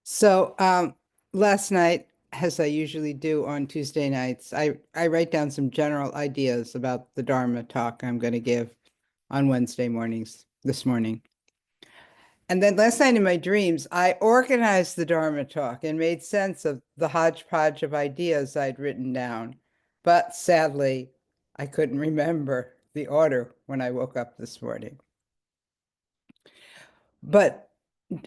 So last night, as I usually do on Tuesday nights, I write down some general ideas about the Dharma talk I'm going to give on Wednesday mornings this morning. And then last night in my dreams, I organized the Dharma talk and made sense of the hodgepodge of ideas I'd written down. But sadly, I couldn't remember the order when I woke up this morning. But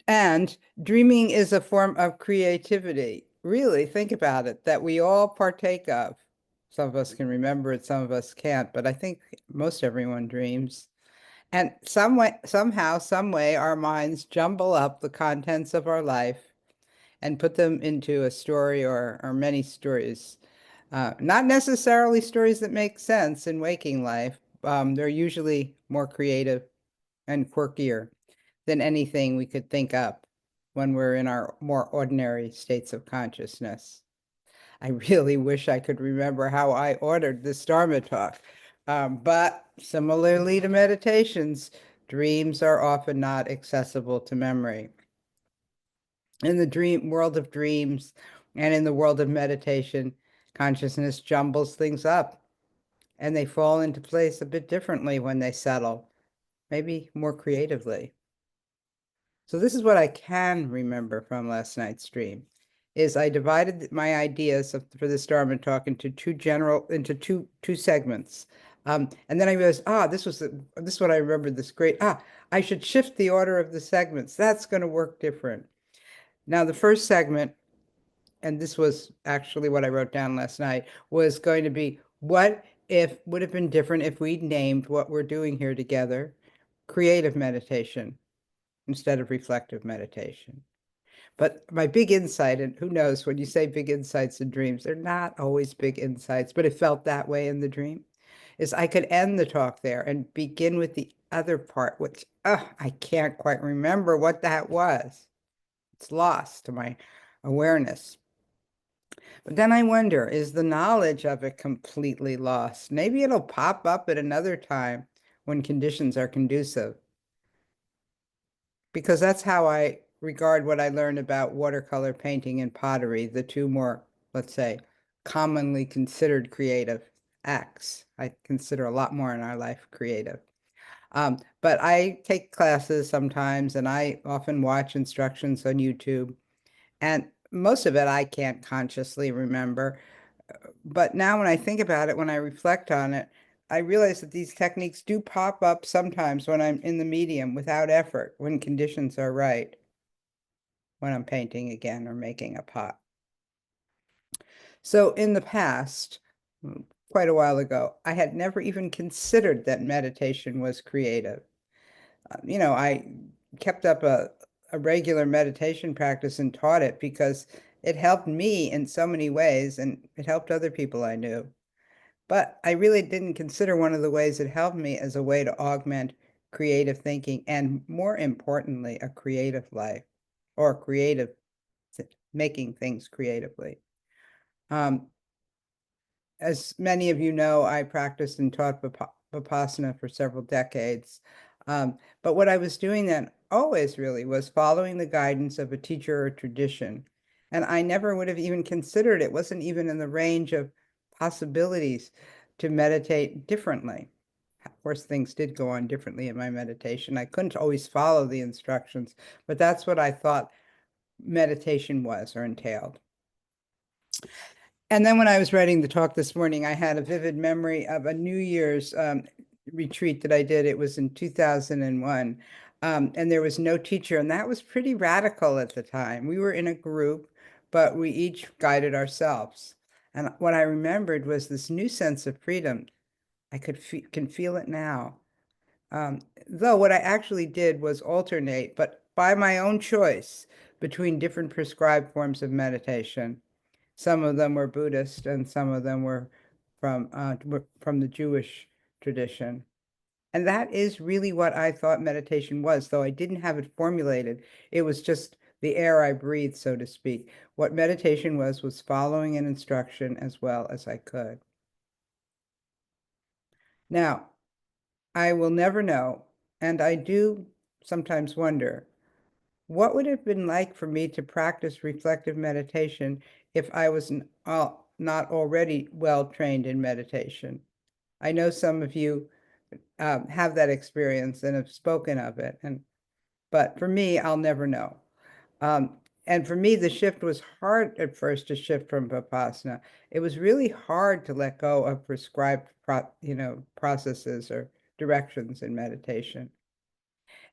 And dreaming is a form of creativity. Really, think about it, that we all partake of. Some of us can remember it, some of us can't, but I think most everyone dreams. And somehow, some way, our minds jumble up the contents of our life and put them into a story or many stories. Not necessarily stories that make sense in waking life. They're usually more creative and quirkier than anything we could think up when we're in our more ordinary states of consciousness. I really wish I could remember how I ordered this Dharma talk. But similarly to meditations, dreams are often not accessible to memory. In the dream world of dreams and in the world of meditation, consciousness jumbles things up and they fall into place a bit differently when they settle, maybe more creatively. So this is what I can remember from last night's stream, is I divided my ideas for this Dharma talk into two segments. And then I realized, this is what I remembered, this great, I should shift the order of the segments. That's going to work different. Now, the first segment, and this was actually what I wrote down last night, was going to be what if would have been different if we'd named what we're doing here together creative meditation instead of reflective meditation. But my big insight, and who knows, when you say big insights in dreams, they're not always big insights, but it felt that way in the dream, is I could end the talk there and begin with the other part, which I can't quite remember what that was. It's lost to my awareness. But then I wonder, is the knowledge of it completely lost? Maybe it'll pop up at another time when conditions are conducive. Because that's how I regard what I learned about watercolor painting and pottery, the two more, let's say, commonly considered creative acts. I consider a lot more in our life creative. But I take classes sometimes, and I often watch instructions on YouTube, and most of it I can't consciously remember. But now when I think about it, when I reflect on it, I realize that these techniques do pop up sometimes when I'm in the medium without effort, when conditions are right, when I'm painting again or making a pot. So in the past, quite a while ago, I had never even considered that meditation was creative. I kept up a regular meditation practice and taught it because it helped me in so many ways and it helped other people I knew. But I really didn't consider one of the ways it helped me as a way to augment creative thinking and, more importantly, a creative life or creative making things creatively. Um, as many of you know, I practiced and taught Vipassana for several decades. But what I was doing then always really was following the guidance of a teacher or tradition. And I never would have even considered it, wasn't even in the range of possibilities to meditate differently. Of course, things did go on differently in my meditation. I couldn't always follow the instructions, but that's what I thought meditation was or entailed. And then when I was writing the talk this morning, I had a vivid memory of a New Year's retreat that I did. It was in 2001. And there was no teacher, and that was pretty radical at the time. We were in a group, but we each guided ourselves. And what I remembered was this new sense of freedom. I can feel it now. Though what I actually did was alternate, but by my own choice, between different prescribed forms of meditation. Some of them were Buddhist, and some of them were from the Jewish tradition. And that is really what I thought meditation was, though I didn't have it formulated. It was just the air I breathed, so to speak. What meditation was following an instruction as well as I could. Now, I will never know, and I do sometimes wonder What would it have been like for me to practice reflective meditation if I was not already well trained in meditation? I know some of you have that experience and have spoken of it, but for me, I'll never know. And for me, the shift was hard at first to shift from Vipassana. It was really hard to let go of prescribed, processes or directions in meditation.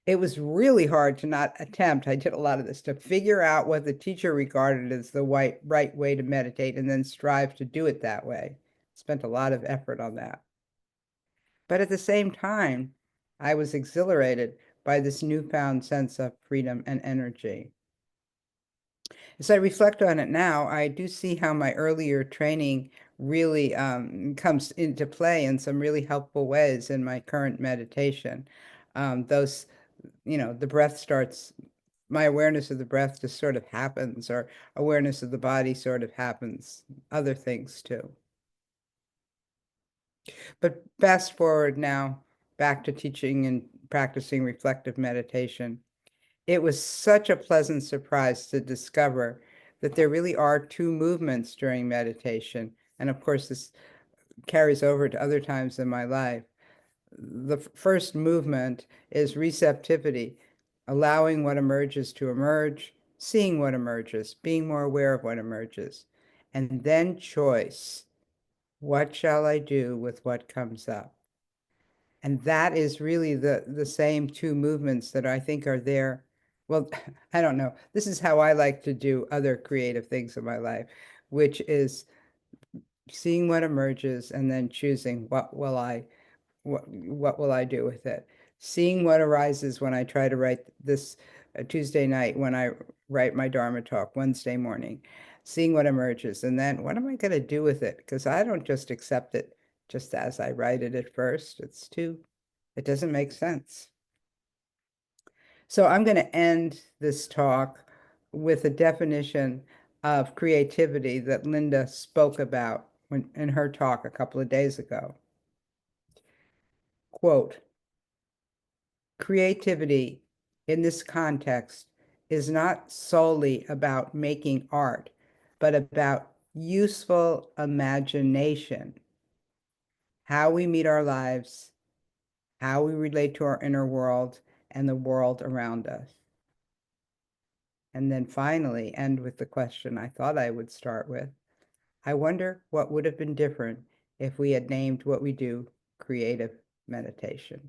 It was really hard to not attempt, I did a lot of this, to figure out what the teacher regarded as the right way to meditate and then strive to do it that way. Spent a lot of effort on that. But at the same time, I was exhilarated by this newfound sense of freedom and energy. As I reflect on it now, I do see how my earlier training really comes into play in some really helpful ways in my current meditation. Those, the breath starts, my awareness of the breath just sort of happens, or awareness of the body sort of happens, other things too. But fast forward now, back to teaching and practicing reflective meditation. It was such a pleasant surprise to discover that there really are two movements during meditation. And of course, this carries over to other times in my life. The first movement is receptivity, allowing what emerges to emerge, seeing what emerges, being more aware of what emerges. And then choice. What shall I do with what comes up? And that is really the same two movements that I think are there. Well, I don't know. This is how I like to do other creative things in my life, which is seeing what emerges and then choosing what will I do with it. Seeing what arises when I try to write this Tuesday night, when I write my Dharma talk Wednesday morning, seeing what emerges, and then what am I going to do with it? Because I don't just accept it just as I write it at first. It doesn't make sense. So I'm going to end this talk with a definition of creativity that Linda spoke about in her talk a couple of days ago. Quote, creativity in this context is not solely about making art, but about useful imagination, how we meet our lives, how we relate to our inner world and the world around us. And then finally, end with the question I thought I would start with. I wonder what would have been different if we had named what we do creative meditation.